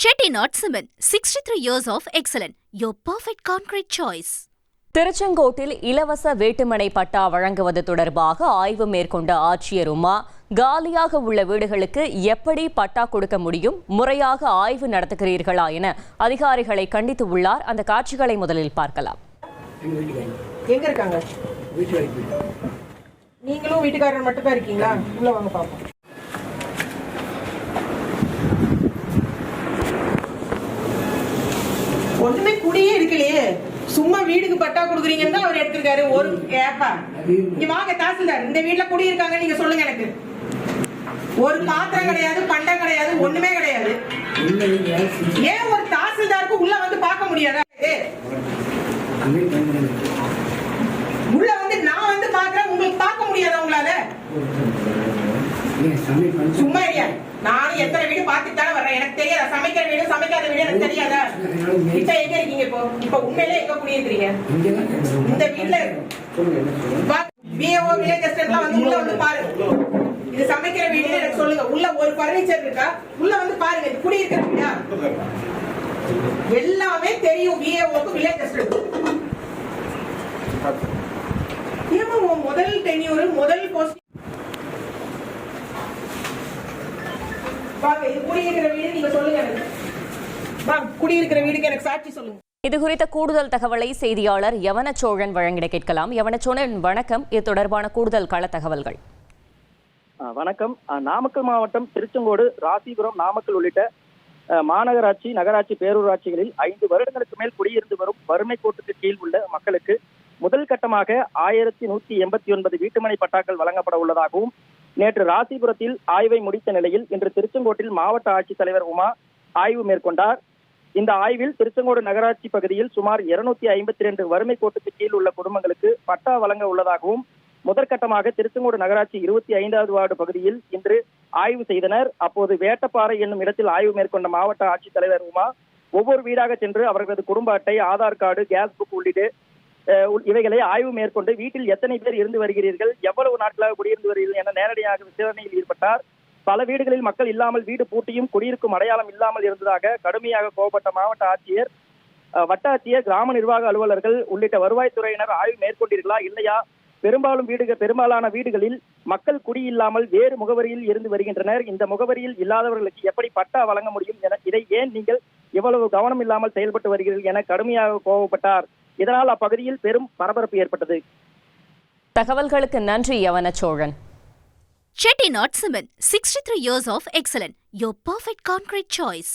Chettinad Cement, 63 years of excellence. Your perfect concrete choice. திருச்செங்கோட்டில் இலவச வீட்டுமனை பட்டா வழங்குவது தொடர்பாக ஆய்வு மேற்கொண்ட ஆட்சியர் உமா, காலியாக உள்ள வீடுகளுக்கு எப்படி பட்டா கொடுக்க முடியும், முறையாக ஆய்வு நடத்துகிறீர்களா என அதிகாரிகளை கண்டித்து உள்ளார். அந்த காட்சிகளை முதலில் பார்க்கலாம். எங்க இருக்காங்க? நீங்களும் வீட்டுக்காரர் மட்டும் தான் இருக்கீங்களா? உள்ள வாங்க பாப்போம். ஒண்ணுமே குடியே இருக்கலையே, சும்மா வீடுக்கு பட்டா கொடுக்குறீங்கன்னு தான் அவர் எடுத்திருக்காரு. ஒரு ஏப்பா இங்க வாங்க தாசில்தார், இந்த வீட்டுல குடி இருக்காங்க நீங்க சொல்லுங்க. எனக்கு ஒரு பாத்திரம் கிடையாது, பண்டம் கிடையாது, ஒண்ணுமே கிடையாது. ஏன் ஒரு தாசில்தாருக்கு உள்ள வந்து பார்க்க முடியாதா? உள்ள வந்து நான் வந்து பாக்குறேன், உங்களுக்கு பார்க்க முடியாதா உங்களால? சும்மா இல்லையா? நானும் எத்தனை வீடு பார்த்துட்டு தானே வர்றேன். எனக்கு தெரியாதா சமைக்கிற வீடு சமைக்காத வீடு எனக்கு தெரியாதா? இப்ப எங்க இருக்கீங்க? இப்ப உண்மையிலே எங்க குடியிருக்கிறீங்க? இந்த வீட்டுல பிஏஓ வில்லேஜ் அசிஸ்டன்ட்லாம் வந்து உள்ள வந்து பாருங்க. இது சமைக்கிற வீடு எனக்கு சொல்லுங்க. உள்ள ஒரு பர்னிச்சர் இருக்கா? உள்ள வந்து பாருங்க. இது குடியிருக்கிற வீடா? எல்லாமே தெரியும் பிஏஓக்கு வில்லேஜ் அசிஸ்டன்ட். முதல் டென்யூர் முதல் போஸ்ட் குடியிருக்கிற வீடுக்கு எனக்கு சாட்சி சொல்லுங்க. இது குறித்த கூடுதல் தகவலை செய்தியாளர் யவனச்சோழன் வழங்கிட கேட்கலாம். யவனச்சோழன் வணக்கம். இது தொடர்பான கூடுதல் கள தகவல்கள். வணக்கம். நாமக்கல் மாவட்டம் திருச்செங்கோடு, ராசிபுரம், நாமக்கல் உள்ளிட்ட மாநகராட்சி, நகராட்சி, பேரூராட்சிகளில் 5 வருடங்களுக்கு மேல் குடியிருந்து வரும் வறுமை கோட்டுக்கு கீழ் உள்ள மக்களுக்கு முதல் கட்டமாக 1189 வீட்டுமனை பட்டாக்கள் வழங்கப்பட உள்ளதாகவும், நேற்று ராசிபுரத்தில் ஆய்வை முடித்த நிலையில் இன்று திருச்செங்கோட்டில் மாவட்ட ஆட்சித்தலைவர் உமா ஆய்வு மேற்கொண்டார். இந்த ஆய்வில் திருச்செங்கோடு நகராட்சி பகுதியில் சுமார் 252 வறுமை கோட்டுக்கு கீழ் உள்ள குடும்பங்களுக்கு பட்டா வழங்க உள்ளதாகவும், முதற்கட்டமாக திருச்செங்கோடு நகராட்சி 25வது வார்டு பகுதியில் இன்று ஆய்வு செய்தனர். அப்போது வேட்டப்பாறை என்னும் இடத்தில் ஆய்வு மேற்கொண்ட மாவட்ட ஆட்சித்தலைவர் உமா ஒவ்வொரு வீடாக சென்று அவர்களது குடும்ப அட்டை, ஆதார் கார்டு, கேஸ் புக் உள்ளிட்ட இவைகளை ஆய்வு மேற்கொண்டு வீட்டில் எத்தனை பேர் இருந்து வருகிறீர்கள், எவ்வளவு நாட்களாக குடியிருந்து வருகிறீர்கள் என நேரடியாக விசாரணையில் ஈடுபட்டார். பல வீடுகளில் மக்கள் இல்லாமல், வீடு பூட்டியும் குடியிருக்கும் அடையாளம் இல்லாமல் இருந்ததாக கடுமையாக கோபப்பட்ட மாவட்ட ஆட்சியர், வட்டாட்சியர், கிராம நிர்வாக அலுவலர்கள் உள்ளிட்ட வருவாய்த்துறையினர் ஆய்வு மேற்கொண்டீர்களா இல்லையா, பெரும்பாலான வீடுகளில் மக்கள் குடியில்லாமல் வேறு முகவரியில் இருந்து வருகின்றனர், இந்த முகவரியில் இல்லாதவர்களுக்கு எப்படி பட்டா வழங்க முடியும் என, இதை ஏன் நீங்கள் இவ்வளவு கவனம் இல்லாமல் செயல்பட்டு வருகிறீர்கள் என கடுமையாக கோபப்பட்டார். இதனால் அப்பகுதியில் பெரும் பரபரப்பு ஏற்பட்டது. தகவல்களுக்கு நன்றி யவனச்சோழன். Chettinad Cement, 63 years of excellence. Your perfect concrete choice.